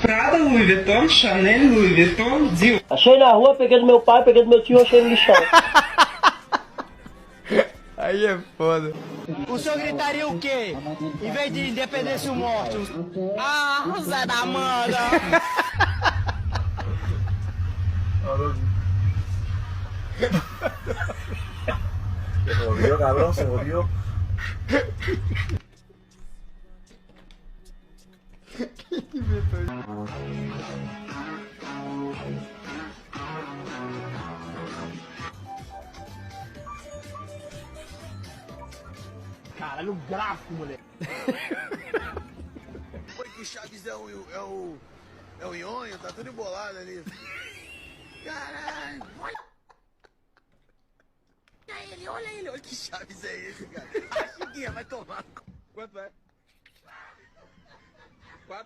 Prada, Louis Vuitton, Chanel, Louis Vuitton, Dior. Achei na rua, peguei do meu pai, peguei do meu tio, achei no lixão. Aí é foda. O senhor gritaria o quê? Em vez de independência ou morte? Ah, Zé da Manga! Se volvió, cabrón, se volvió. Caralho, gráfico, moleque. Foi que o Chaves é o Nhonho, tá tudo embolado ali. Caralho, olha ele, olha que Chaves é esse, cara. A Chiquinha vai tomar. Quanto é? R$4?